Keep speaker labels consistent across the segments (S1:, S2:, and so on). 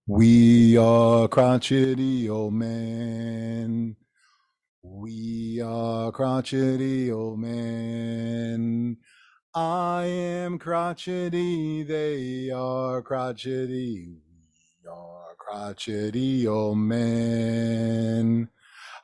S1: We are crotchety old men. We are crotchety old men. I am crotchety, they are crotchety. We are crotchety old men.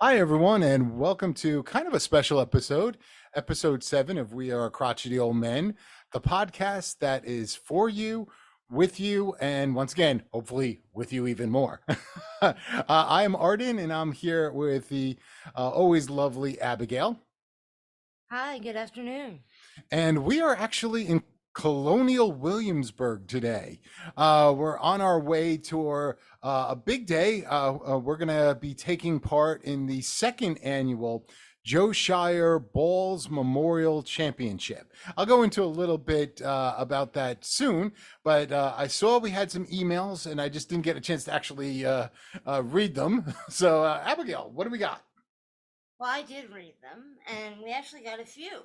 S1: Hi, everyone, and welcome to kind of a special episode, episode 7 of We Are Crotchety Old Men, the podcast that is for you, with you, and once again, hopefully with you even more. I am Arden, and I'm here with the always lovely Abigail.
S2: Hi, good afternoon.
S1: And we are actually in Colonial Williamsburg today. We're on our way to a big day. We're going to be taking part in the second annual Joe Shire Balls Memorial Championship. I'll go into a little bit about that soon, but I saw we had some emails and I just didn't get a chance to actually read them. So, Abigail, what do we got?
S2: Well, I did read them, and we actually got a few.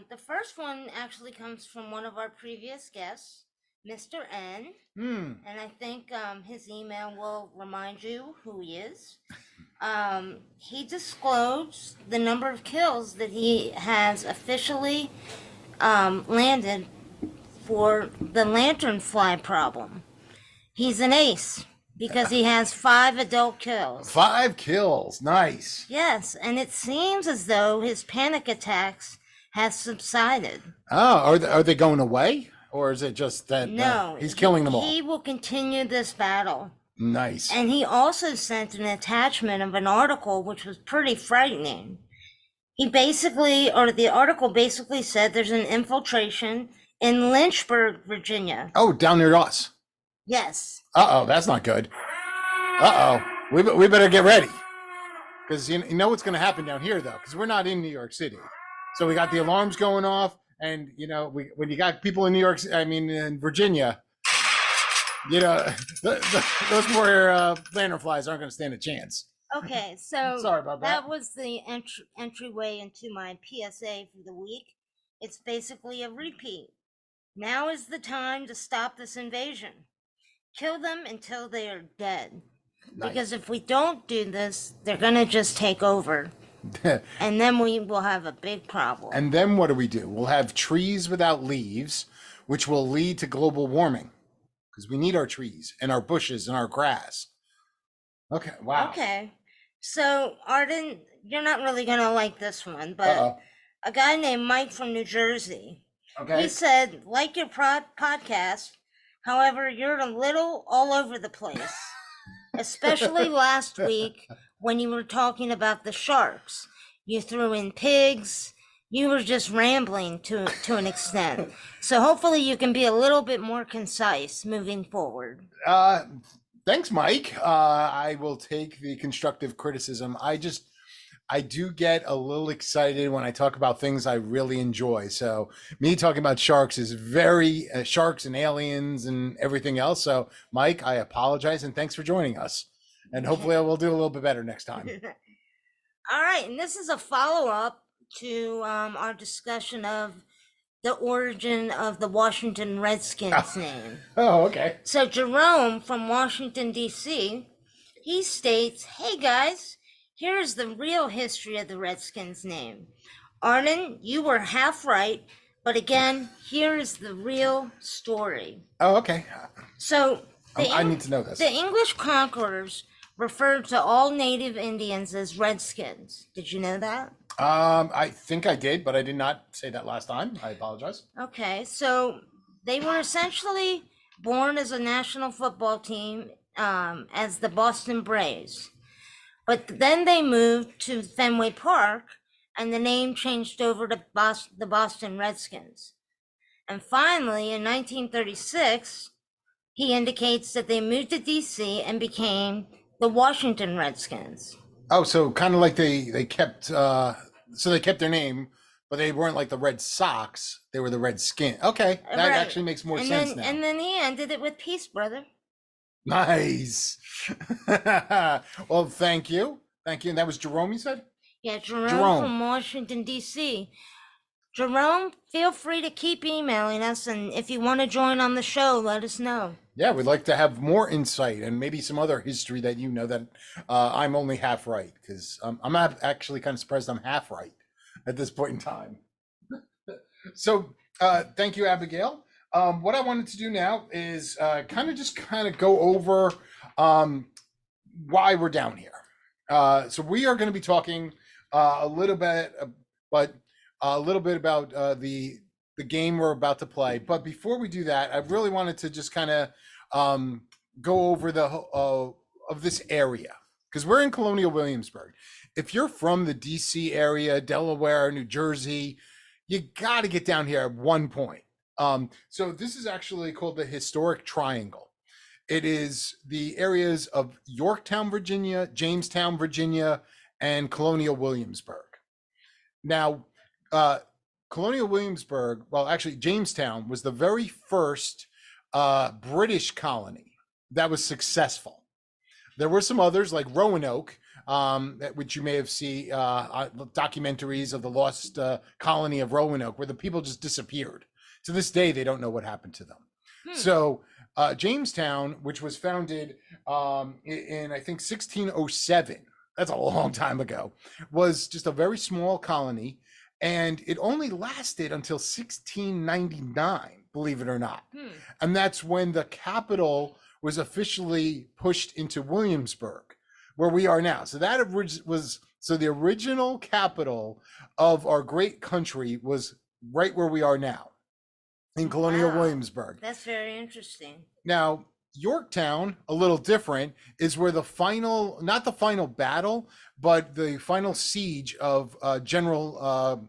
S2: The first one actually comes from one of our previous guests, Mr. N,
S1: Hmm.
S2: and I think his email will remind you who he is. He disclosed the number of kills that he has officially landed for the Lanternfly problem. He's an ace because he has 5 adult kills.
S1: 5 kills. Nice.
S2: Yes, and it seems as though his panic attacks has subsided.
S1: Oh, are they going away, or is it just that
S2: No,
S1: he's killing them all?
S2: he will continue this battle.
S1: Nice.
S2: And he also sent an attachment of an article which was pretty frightening. The article basically said there's an infiltration in Lynchburg, Virginia.
S1: Oh, down near us.
S2: Yes.
S1: Uh-oh, that's not good. Uh-oh. We better get ready. Because you know what's going to happen down here, though, because we're not in New York City. So we got the alarms going off, and, when you got people in New York, in Virginia, those more lanternflies aren't going to stand a chance.
S2: Okay, so
S1: Sorry about that.
S2: that was the entryway into my PSA for the week. It's basically a repeat. Now is the time to stop this invasion. Kill them until they are dead.
S1: Nice.
S2: Because if we don't do this, they're going to just take over. And then we will have a big problem.
S1: And then what do? We'll have trees without leaves, which will lead to global warming because we need our trees and our bushes and our grass. Okay, wow.
S2: Okay. So, Arden, you're not really going to like this one, but
S1: Uh-oh.
S2: a guy named Mike from New Jersey,
S1: Okay.
S2: he said, like your podcast, however, you're a little all over the place, especially last week when you were talking about the sharks. You threw in pigs. You were just rambling to an extent. So hopefully you can be a little bit more concise moving forward.
S1: Thanks, Mike. I will take the constructive criticism. I do get a little excited when I talk about things I really enjoy. So me talking about sharks is very sharks and aliens and everything else. So Mike, I apologize and thanks for joining us. And hopefully I will do a little bit better next time.
S2: All right, and this is a follow-up to our discussion of the origin of the Washington Redskins name.
S1: Oh, okay.
S2: So Jerome from Washington, D.C., he states, hey guys, here's the real history of the Redskins name. Arden, you were half right, but again, here is the real story.
S1: Oh, okay.
S2: So
S1: I need to know this.
S2: The English conquerors referred to all native Indians as Redskins. Did you know that?
S1: I think I did, but I did not say that last time. I apologize.
S2: Okay, so they were essentially born as a national football team as the Boston Braves. But then they moved to Fenway Park, and the name changed over to the Boston Redskins. And finally, in 1936, he indicates that they moved to D.C. and became the Washington Redskins.
S1: Oh, so kind of like they kept they kept their name, but they weren't like the Red Sox. They were the Redskins. Okay, that
S2: Right.
S1: actually makes more sense now.
S2: And then he ended it with peace, brother.
S1: Nice. Well, thank you. And that was Jerome, you said?
S2: Yeah, Jerome from Washington, D.C. Jerome, feel free to keep emailing us, and if you want to join on the show, let us know.
S1: Yeah, we'd like to have more insight and maybe some other history that you know that I'm only half right, because I'm not actually kind of surprised I'm half right at this point in time. So thank you, Abigail. What I wanted to do now is kind of go over um, why we're down here. So we are going to be talking a little bit, but a little bit about the game we're about to play. But before we do that, I really wanted to just kind of um, go over the of this area, because we're in Colonial Williamsburg. If you're from the DC area, Delaware, New Jersey, you got to get down here at one point. So this is actually called the Historic Triangle. It is the areas of Yorktown, Virginia, Jamestown, Virginia, and Colonial Williamsburg. Now, Colonial Williamsburg, well, actually, Jamestown was the very first British colony that was successful. There were some others like Roanoke, which you may have seen documentaries of the lost colony of Roanoke, where the people just disappeared. To this day, they don't know what happened to them. So Jamestown, which was founded in I think 1607, that's a long time ago, was just a very small colony, and it only lasted until 1699, believe it or not. And that's when the capital was officially pushed into Williamsburg, where we are now. So that was the original capital of our great country was right where we are now, in Colonial Williamsburg.
S2: That's very interesting.
S1: Now, Yorktown, a little different, is where the final, not the final battle, but the final siege of General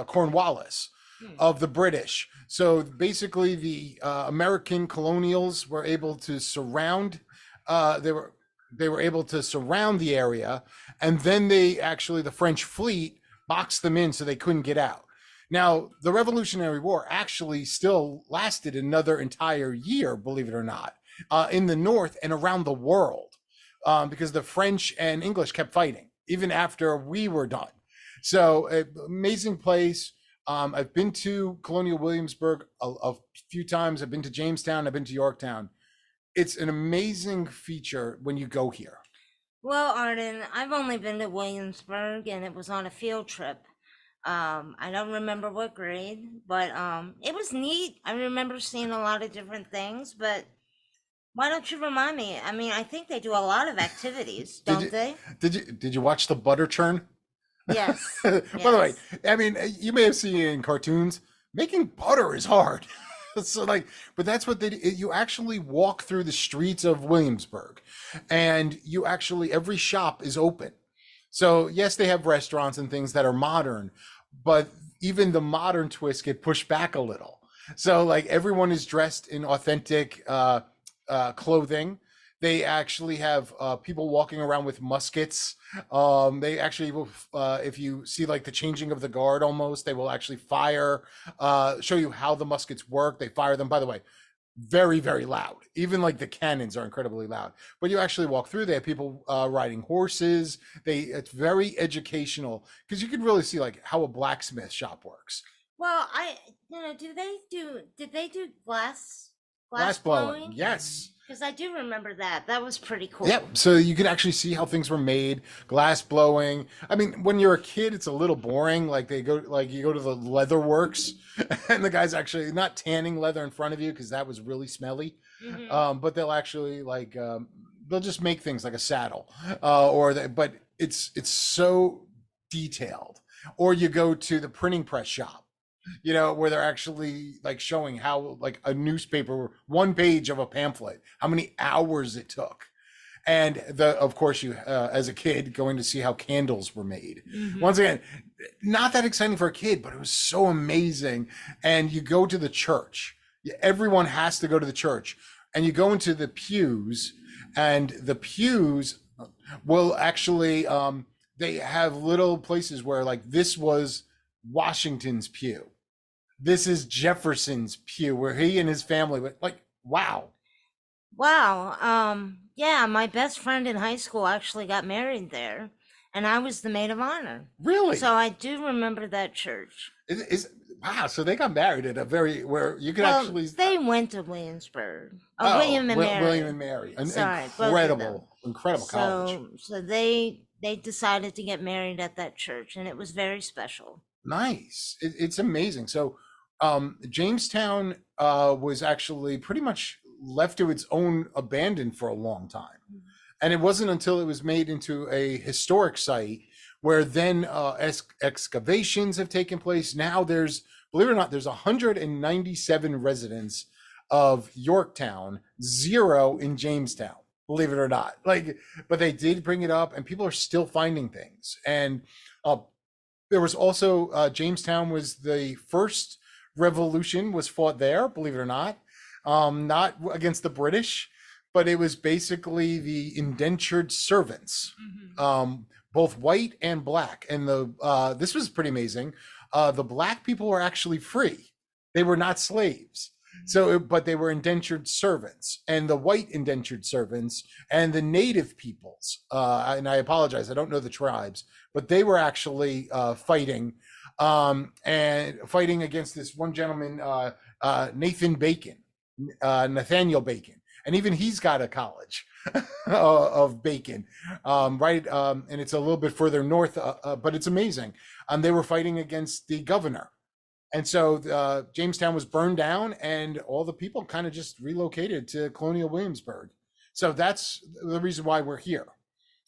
S1: Cornwallis of the British. So basically the American colonials were able to surround, they were able to surround the area, and then the French fleet boxed them in so they couldn't get out. Now, the Revolutionary War actually still lasted another entire year, believe it or not, in the North and around the world, because the French and English kept fighting, even after we were done. So, amazing place. I've been to Colonial Williamsburg a few times. I've been to Jamestown. I've been to Yorktown. It's an amazing feature when you go here.
S2: Well, Arden, I've only been to Williamsburg, and it was on a field trip. I don't remember what grade, but it was neat. I remember seeing a lot of different things, but why don't you remind me? I mean, I think they do a lot of activities, don't they?
S1: Did you watch the butter churn?
S2: Yes.
S1: By the way, I mean, you may have seen it in cartoons. Making butter is hard. So but that's what you actually walk through the streets of Williamsburg, and every shop is open. So yes, they have restaurants and things that are modern, but even the modern twists get pushed back a little. So everyone is dressed in authentic clothing. They actually have people walking around with muskets. They actually will, if you see the changing of the guard almost, they will actually fire, show you how the muskets work. They fire them, by the way, very, very loud. Even the cannons are incredibly loud. But you actually walk through, they have people riding horses. It's very educational, because you can really see how a blacksmith shop works.
S2: Well, did they do glass
S1: blowing? Yes.
S2: Because I do remember that. That was pretty cool.
S1: Yep. So you can actually see how things were made, glass blowing. I mean, when you're a kid, it's a little boring. You go to the leather works, and the guy's actually not tanning leather in front of you, because that was really smelly. But they'll actually they'll just make things like a saddle, but it's so detailed. Or you go to the printing press shop, where they're actually showing how a newspaper, one page of a pamphlet, how many hours it took. And of course you, as a kid, going to see how candles were made. Once again, not that exciting for a kid, but it was so amazing. And you go to the church. Everyone has to go to the church, and you go into the pews, and the pews will actually, they have little places where this was Washington's pew. This is Jefferson's pew, where he and his family went. Wow.
S2: Yeah, my best friend in high school actually got married there, and I was the maid of honor.
S1: Really?
S2: So I do remember that church.
S1: Wow, so they got married at a very where you could
S2: Well,
S1: actually
S2: they went to Williamsburg.
S1: oh
S2: William and Mary.
S1: William and Mary, an
S2: Sorry, both of them.
S1: incredible college.
S2: So they decided to get married at that church, and it was very special.
S1: Nice. It's amazing. So, Jamestown was actually pretty much left to its own abandoned for a long time. And it wasn't until it was made into a historic site where then excavations have taken place. Now there's, believe it or not, there's 197 residents of Yorktown, 0 in Jamestown, believe it or not. Like, but they did bring it up and people are still finding things. And there was also Jamestown was the first revolution was fought there, believe it or not against the British, but it was basically the indentured servants, both white and black. And the this was pretty amazing. The black people were actually free; they were not slaves. So, but they were indentured servants, and the white indentured servants, and the native peoples. And I apologize, I don't know the tribes, but they were actually fighting, and fighting against this one gentleman, Nathaniel Bacon, and even he's got a college of Bacon, right? And it's a little bit further north, but it's amazing. They were fighting against the governor. And so Jamestown was burned down and all the people kind of just relocated to Colonial Williamsburg. So that's the reason why we're here,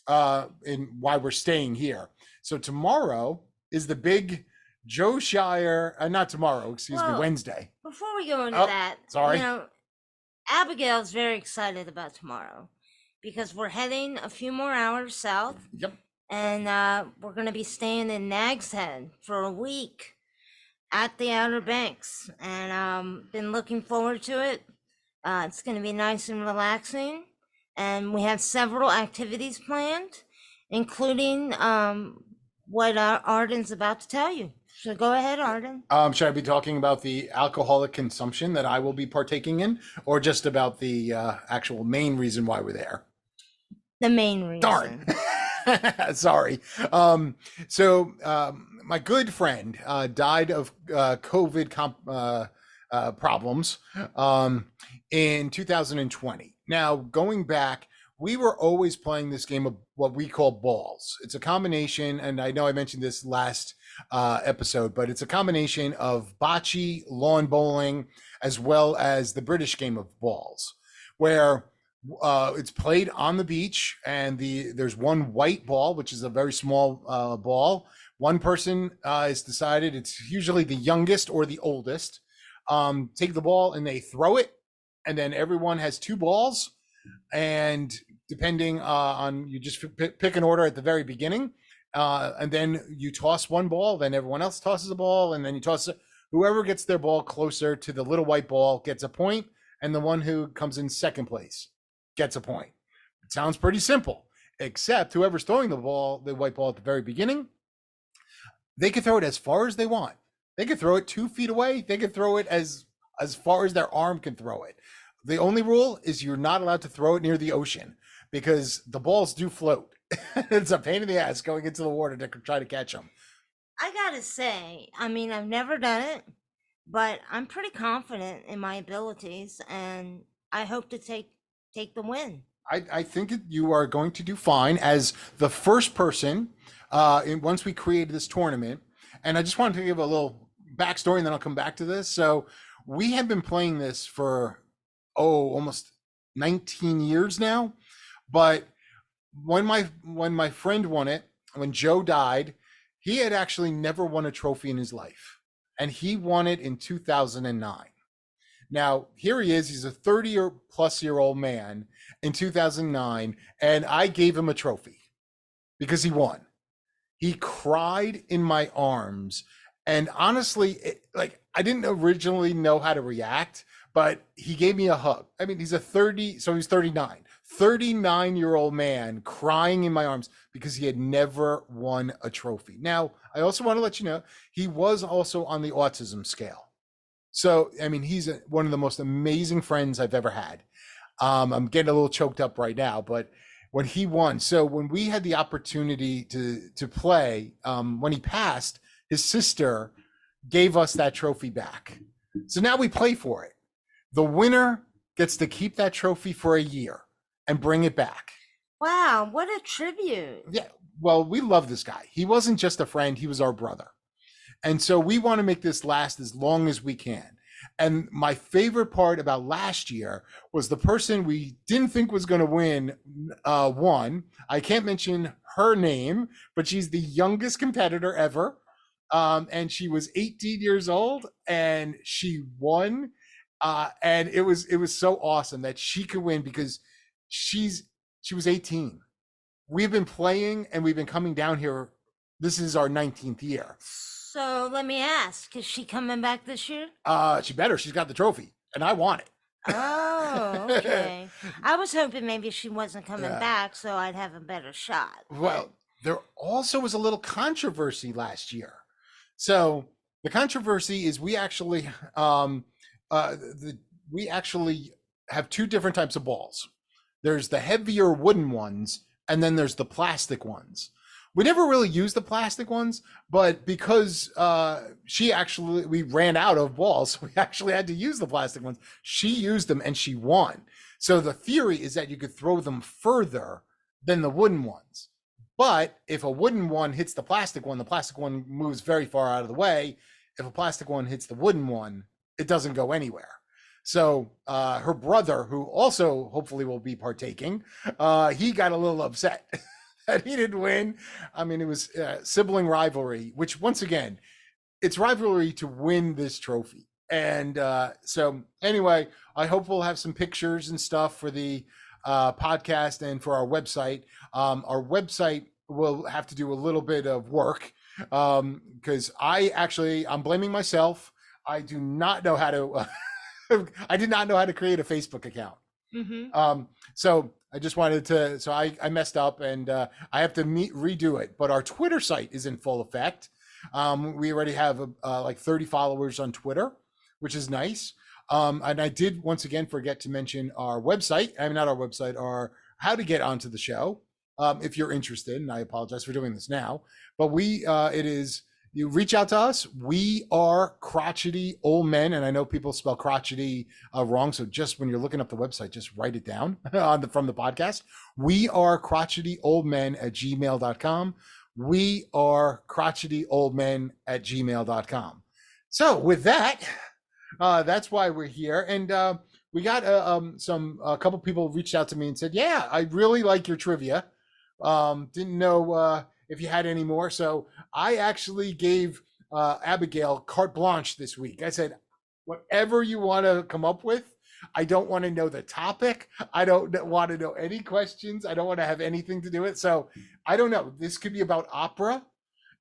S1: and why we're staying here. So tomorrow is the big Joe Shire, not tomorrow, excuse me, Wednesday.
S2: Before we go into that,
S1: sorry.
S2: Abigail's very excited about tomorrow because we're heading a few more hours south.
S1: Yep.
S2: And we're going to be staying in Nag's Head for a week at the Outer Banks, and been looking forward to it. It's going to be nice and relaxing, and we have several activities planned, including what Arden's about to tell you. So go ahead, Arden.
S1: Should I be talking about the alcoholic consumption that I will be partaking in, or just about the actual main reason why we're there?
S2: The main reason.
S1: Darn. Sorry. My good friend died of COVID problems in 2020. Now, going back, we were always playing this game of what we call balls. It's a combination, and I know I mentioned this last episode, but it's a combination of bocce, lawn bowling, as well as the British game of balls, where it's played on the beach, and there's one white ball, which is a very small ball. One person is decided, it's usually the youngest or the oldest, take the ball and they throw it, and then everyone has 2 balls, and depending on, you just pick an order at the very beginning, and then you toss one ball, then everyone else tosses a ball, and then you toss it. Whoever gets their ball closer to the little white ball gets a point, and the one who comes in second place gets a point. It sounds pretty simple, except whoever's throwing the ball, the white ball at the very beginning, they can throw it as far as they want. They can throw it 2 feet away. They can throw it as far as their arm can throw it. The only rule is you're not allowed to throw it near the ocean because the balls do float. It's a pain in the ass going into the water to try to catch them.
S2: I gotta say, I mean, I've never done it, but I'm pretty confident in my abilities, and I hope to take the win.
S1: I think you are going to do fine as the first person once we created this tournament. And I just wanted to give a little backstory, and then I'll come back to this. So we have been playing this for almost 19 years now. But when my friend won it, when Joe died, he had actually never won a trophy in his life, and he won it in 2009. Now, here he is, he's a 30-plus-year-old man in 2009, and I gave him a trophy because he won. He cried in my arms, and honestly, I didn't originally know how to react, but he gave me a hug. I mean, he's 39-year-old man crying in my arms because he had never won a trophy. Now, I also want to let you know, he was also on the autism scale. So, I mean, he's one of the most amazing friends I've ever had. I'm getting a little choked up right now, but when he won, so when we had the opportunity to play, when he passed, his sister gave us that trophy back. So now we play for it. The winner gets to keep that trophy for a year and bring it back.
S2: Wow, what a tribute.
S1: Yeah, well, we love this guy. He wasn't just a friend, he was our brother. And so we want to make this last as long as we can. And my favorite part about last year was the person we didn't think was going to win won. I can't mention her name, but she's the youngest competitor ever. And she was 18 years old and she won. And it was so awesome that she could win because she was 18. We've been playing and we've been coming down here. This is our 19th year.
S2: So let me ask, is she coming back this year?
S1: She better. She's got the trophy and I want it.
S2: Oh, okay. I was hoping maybe she wasn't coming back so I'd have a better shot.
S1: Well, there also was a little controversy last year. So the controversy is we actually have two different types of balls. There's the heavier wooden ones, and then there's the plastic ones. We never really used the plastic ones, but because we ran out of balls, so we actually had to use the plastic ones. She used them and she won. So the theory is that you could throw them further than the wooden ones. But if a wooden one hits the plastic one moves very far out of the way. If a plastic one hits the wooden one, it doesn't go anywhere. So her brother, who also hopefully will be partaking, he got a little upset that he didn't win. I mean, it was sibling rivalry, which once again, it's rivalry to win this trophy. And so anyway, I hope we'll have some pictures and stuff for the podcast and for our website. Our website will have to do a little bit of work because I'm blaming myself. I do not know how to, I did not know how to create a Facebook account. Mm-hmm. So I just wanted to, so I messed up and I have to redo it, but our Twitter site is in full effect. We already have like 30 followers on Twitter, which is nice. And I did once again forget to mention our website. I mean, not our website, our how to get onto the show. If you're interested, and I apologize for doing this now, but you reach out to us. We are Crotchety Old Men, and I know people spell crotchety wrong. So just when you're looking up the website, just write it down from the podcast. We are crotchetyoldmen@gmail.com. We are crotchetyoldmen@gmail.com. So with that, that's why we're here. And we got a couple people reached out to me and said, yeah, I really like your trivia. Didn't know if you had any more. So I actually gave Abigail carte blanche this week. I said, whatever you want to come up with. I don't want to know the topic. I don't want to know any questions. I don't want to have anything to do with it. So I don't know. This could be about opera.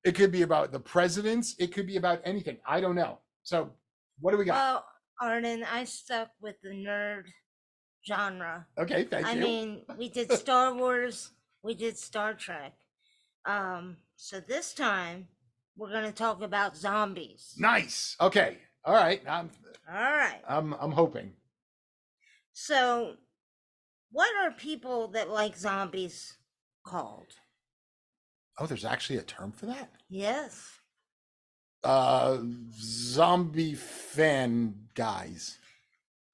S1: It could be about the presidents. It could be about anything. I don't know. So what do we got?
S2: Well, Arden, I stuck with the nerd genre.
S1: Okay, thank you.
S2: I mean, we did Star Wars. We did Star Trek. So this time we're going to talk about zombies.
S1: Nice. Okay. All right.
S2: All right.
S1: I'm hoping.
S2: So, what are people that like zombies called?
S1: Oh, there's actually a term for that?
S2: Yes.
S1: Zombie fan guys.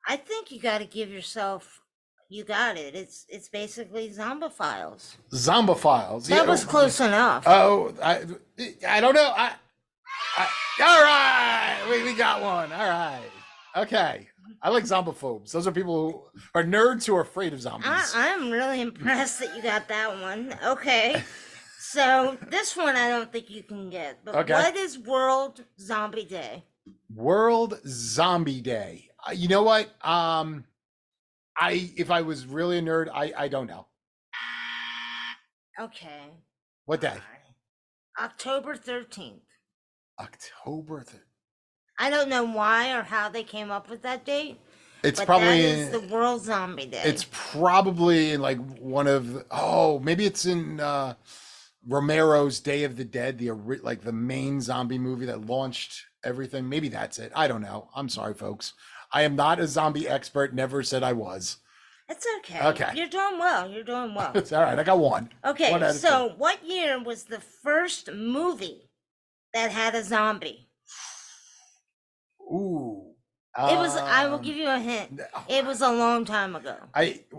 S2: I think you got to give yourself. You got it. It's basically zombophiles.
S1: Zombophiles.
S2: That was close enough.
S1: Oh, I don't know. All right, we got one. All right. Okay. I like zombophobes. Those are people who are nerds who are afraid of zombies.
S2: I'm really impressed that you got that one. Okay. So this one I don't think you can get. But okay. What is World Zombie Day?
S1: World Zombie Day. You know what? If I was really a nerd, I don't know.
S2: Okay.
S1: What day?
S2: October 13th.
S1: October 13th.
S2: I don't know why or how they came up with that date.
S1: It's probably
S2: that is the World Zombie Day.
S1: It's probably like maybe it's in Romero's Day of the Dead, the main zombie movie that launched everything. Maybe that's it. I don't know. I'm sorry, folks. I am not a zombie expert. Never said I was.
S2: It's okay.
S1: Okay.
S2: You're doing well.
S1: It's all right. I got one.
S2: Okay. What year was the first movie that had a zombie? It was. I will give you a hint. It was a long time ago.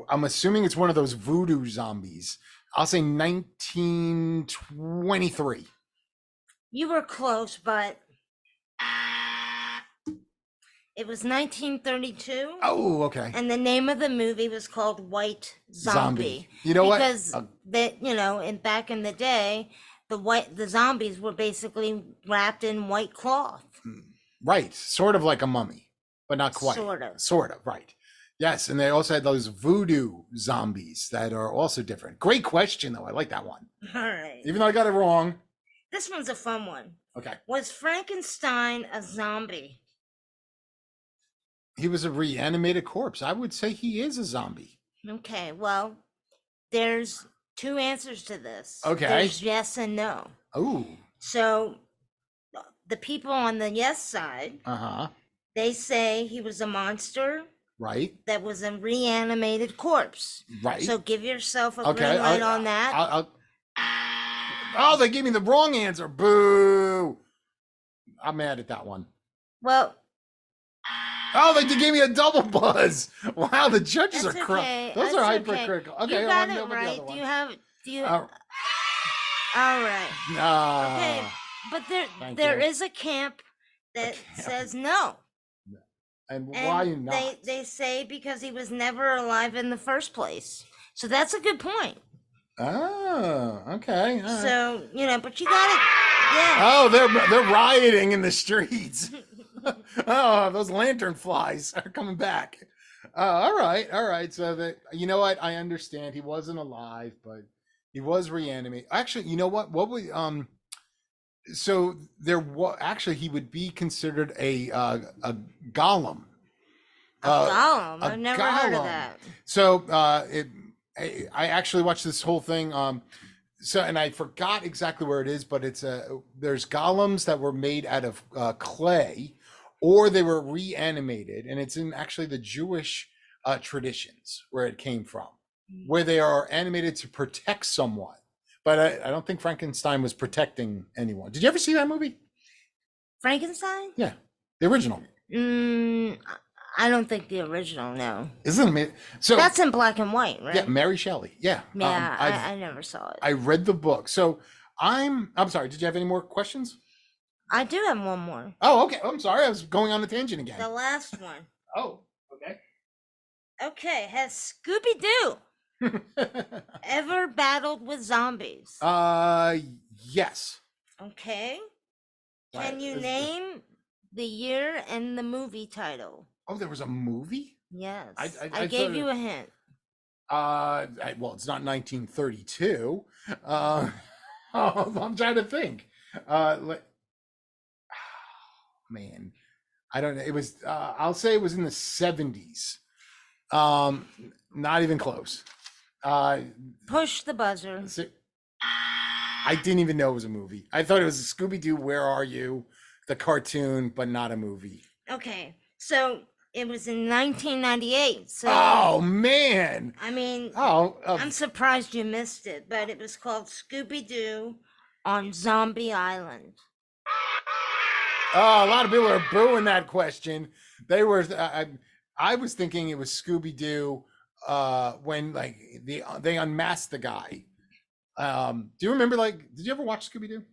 S1: I'm assuming it's one of those voodoo zombies. I'll say 1923.
S2: You were close, but it was 1932.
S1: Oh, okay.
S2: And the name of the movie was called White Zombie.
S1: You know
S2: because
S1: what?
S2: that back in the day, the zombies were basically wrapped in white cloth.
S1: Right, sort of like a mummy, but not quite. Sort of, right. Yes, and they also had those voodoo zombies that are also different. Great question, though. I like that one.
S2: All right.
S1: Even though I got it wrong.
S2: This one's a fun one.
S1: Okay.
S2: Was Frankenstein a zombie?
S1: He was a reanimated corpse. I would say he is a zombie.
S2: Okay, well, there's two answers to this.
S1: Okay.
S2: There's yes and no.
S1: Oh.
S2: So the people on the yes side, they say he was a monster.
S1: Right.
S2: That was a reanimated corpse.
S1: Right.
S2: So give yourself a green light on that.
S1: Oh, they gave me the wrong answer. Boo. I'm mad at that one.
S2: Well.
S1: Oh, they gave me a double buzz. Wow, the judges are
S2: okay.
S1: Those are hypercritical. Okay,
S2: you got it right. Do you? All right. Okay, but there is a camp that says no.
S1: And why not?
S2: They say because he was never alive in the first place. So that's a good point.
S1: Oh, okay. Right.
S2: So, but you got it. Yeah.
S1: Oh, they're rioting in the streets. Oh, those lanternflies are coming back. All right. So you know what? I understand he wasn't alive, but he was reanimated. Actually, you know what? So actually he would be considered a golem.
S2: Golem? I've never heard of that.
S1: So I actually watched this whole thing. And I forgot exactly where it is, but there's golems that were made out of clay, or they were reanimated, and it's in actually the Jewish traditions where it came from, where they are animated to protect someone. But I don't think Frankenstein was protecting anyone. Did you ever see that movie?
S2: Frankenstein?
S1: Yeah, the original.
S2: I don't think the original. No.
S1: Isn't it amazing? So
S2: that's in black and white, right?
S1: Yeah, Mary Shelley. Yeah.
S2: Yeah, I never saw it.
S1: I read the book. So I'm sorry. Did you have any more questions?
S2: I do have one more.
S1: Oh, okay. I'm sorry. I was going on a tangent again.
S2: The last one.
S1: Oh, okay.
S2: Okay. Has Scooby-Doo ever battled with zombies?
S1: Yes.
S2: Okay. Can you name the year and the movie title?
S1: Oh, there was a movie?
S2: Yes. I gave you a hint.
S1: Well, it's not 1932. I'm trying to think. Man, I don't know. It was. I'll say it was in the 70s. Not even close.
S2: Push the buzzer.
S1: I didn't even know it was a movie. I thought it was a Scooby-Doo, Where Are You? The cartoon, but not a movie.
S2: Okay, so it was in 1998. So,
S1: oh man!
S2: I mean, I'm surprised you missed it, but it was called Scooby-Doo on Zombie Island.
S1: Oh, a lot of people are booing that question. They were. I was thinking it was Scooby-Doo when they unmasked the guy. Do you remember? Did you ever watch Scooby-Doo?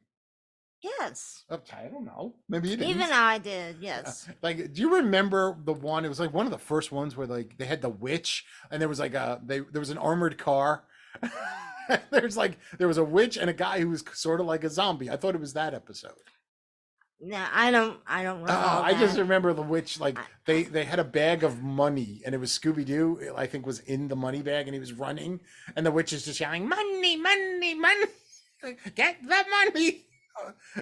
S2: Yes.
S1: Okay, I don't know. Maybe you didn't.
S2: Even I did. Yes.
S1: Do you remember the one? It was one of the first ones where they had the witch, and there was there was an armored car. there was a witch and a guy who was sort of like a zombie. I thought it was that episode.
S2: No, I don't know.
S1: I just remember the witch. They had a bag of money, and it was Scooby-Doo. I think was in the money bag, and he was running, and the witch is just yelling, "Money, money, money! Get the money!"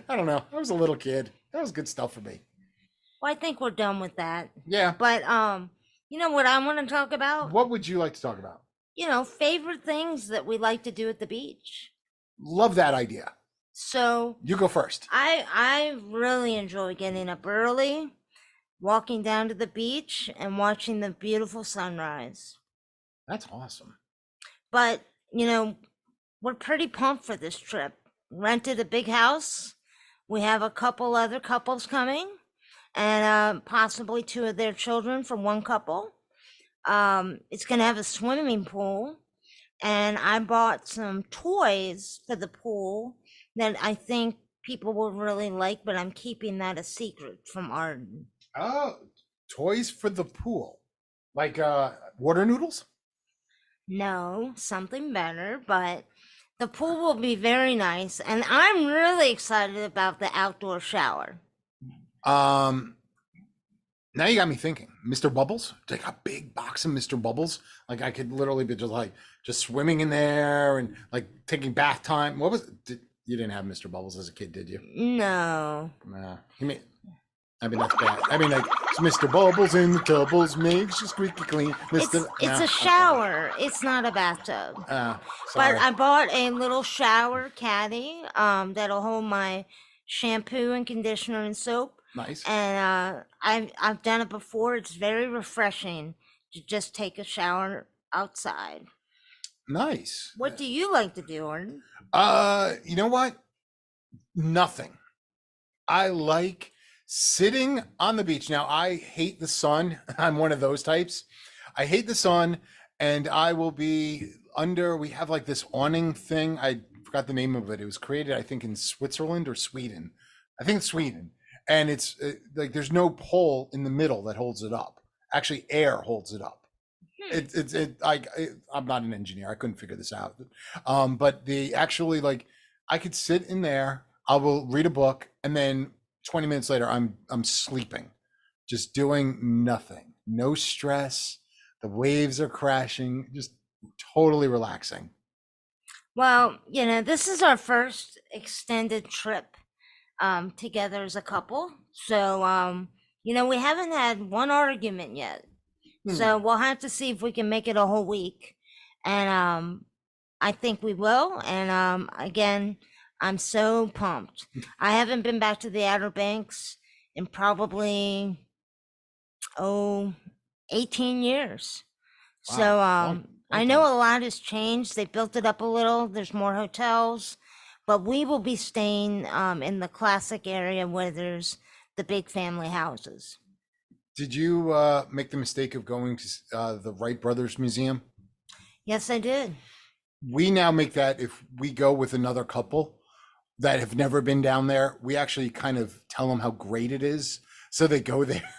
S1: I don't know. I was a little kid. That was good stuff for me.
S2: Well, I think we're done with that.
S1: Yeah.
S2: But you know what I want to talk about?
S1: What would you like to talk about?
S2: Favorite things that we like to do at the beach.
S1: Love that idea.
S2: So
S1: you go first.
S2: I really enjoy getting up early, walking down to the beach, and watching the beautiful sunrise.
S1: That's awesome.
S2: But we're pretty pumped for this trip. Rented a big house. We have a couple other couples coming, and possibly two of their children for one couple. It's going to have a swimming pool, and I bought some toys for the pool that I think people will really like, but I'm keeping that a secret from Arden.
S1: Oh, toys for the pool. Like water noodles?
S2: No, something better, but the pool will be very nice, and I'm really excited about the outdoor shower.
S1: Um, Now you got me thinking. Mr. Bubbles? Like a big box of Mr. Bubbles. Like I could literally be just swimming in there and like taking bath time. What was you didn't have Mr. Bubbles as a kid, did you?
S2: No.
S1: Nah. I mean that's bad. I mean like it's Mr. Bubbles in the tubbles makes you squeaky clean.
S2: It's a shower. It's not a bathtub.
S1: Sorry.
S2: But I bought a little shower caddy that'll hold my shampoo and conditioner and soap.
S1: Nice.
S2: And I've done it before. It's very refreshing to just take a shower outside.
S1: Nice.
S2: What do you like to do, Arden?
S1: You know what? Nothing. I like sitting on the beach. Now, I hate the sun. I'm one of those types. I hate the sun, and I will be we have like this awning thing. I forgot the name of it. It was created, I think, in Switzerland or Sweden. I think it's Sweden. And it's like there's no pole in the middle that holds it up. Actually, air holds it up. I'm not an engineer. I couldn't figure this out. But actually like I could sit in there. I will read a book, and then 20 minutes later, I'm sleeping, just doing nothing. No stress. The waves are crashing. Just totally relaxing.
S2: Well, this is our first extended trip together as a couple. So, we haven't had one argument yet. So we'll have to see if we can make it a whole week. And I think we will. And again, I'm so pumped. I haven't been back to the Outer Banks in probably 18 years.
S1: Wow.
S2: So I know a lot has changed. They built it up a little. There's more hotels. But we will be staying in the classic area where there's the big family houses.
S1: Did you make the mistake of going to the Wright Brothers Museum?
S2: Yes, I did.
S1: We now make that if we go with another couple that have never been down there, we actually kind of tell them how great it is. So they go there.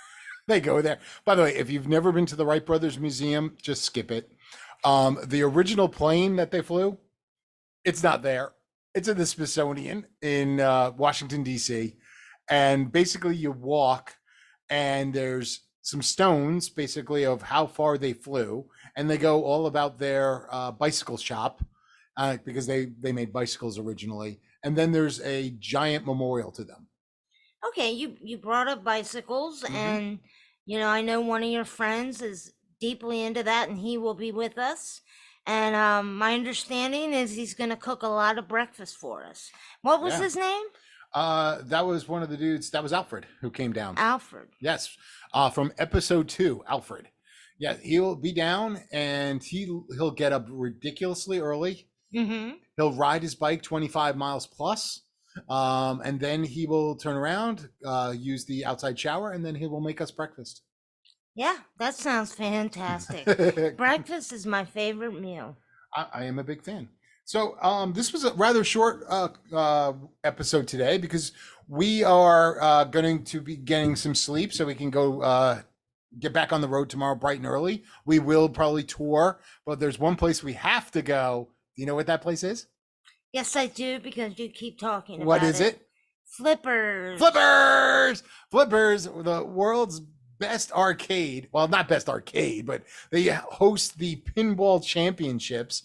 S1: They go there. By the way, if you've never been to the Wright Brothers Museum, just skip it. The original plane that they flew, it's not there. It's in the Smithsonian in Washington, D.C. And basically you walk and there's some stones basically of how far they flew. And they go all about their bicycle shop because they made bicycles originally. And then there's a giant memorial to them.
S2: Okay, you brought up bicycles, and I know one of your friends is deeply into that, and he will be with us. And my understanding is he's going to cook a lot of breakfast for us. What was his name?
S1: That was one of the dudes. That was Alfred who came down.
S2: Alfred.
S1: Yes, from episode 2, Alfred. Yeah, he'll be down, and he'll get up ridiculously early. He'll ride his bike 25 miles plus, and then he will turn around, use the outside shower, and then he will make us breakfast.
S2: Yeah, that sounds fantastic. Breakfast is my favorite meal.
S1: I am a big fan. So this was a rather short episode today because we are going to be getting some sleep so we can go get back on the road tomorrow bright and early. We will probably tour, but there's one place we have to go. Do you know what that place is?
S2: Yes, I do, because you keep talking about it.
S1: What is it?
S2: Flippers.
S1: Flippers! Flippers, the world's best arcade. Well, not best arcade, but they host the pinball championships.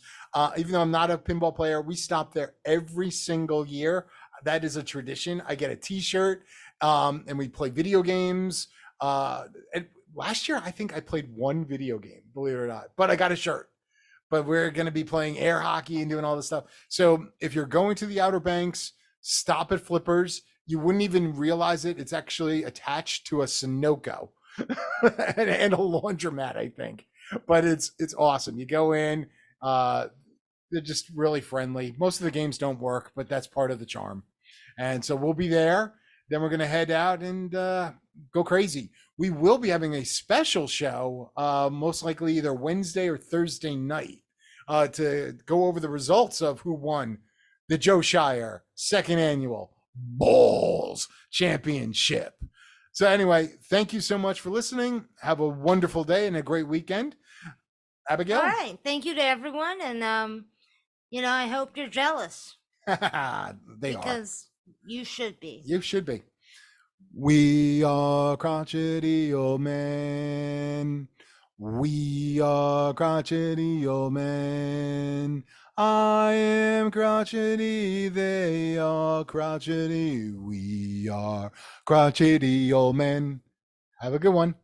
S1: Even though I'm not a pinball player, we stop there every single year. That is a tradition. I get a t-shirt, and we play video games. And last year, I think I played one video game, believe it or not, but I got a shirt. But we're going to be playing air hockey and doing all this stuff. So if you're going to the Outer Banks, stop at Flippers. You wouldn't even realize it. It's actually attached to a Sunoco and a laundromat, I think. But it's awesome. You go in, they're just really friendly. Most of the games don't work, but that's part of the charm. And so we'll be there. Then we're going to head out and go crazy. We will be having a special show, most likely either Wednesday or Thursday night, to go over the results of who won the Joe Shire second annual Balls Championship. So anyway, thank you so much for listening. Have a wonderful day and a great weekend. Abigail?
S2: All right. Thank you to everyone. And, I hope you're jealous
S1: They are.
S2: because you should be.
S1: You should be. We are crotchety old men. We are crotchety old men. I am crotchety, they are crotchety. We are crotchety old men. Have a good one.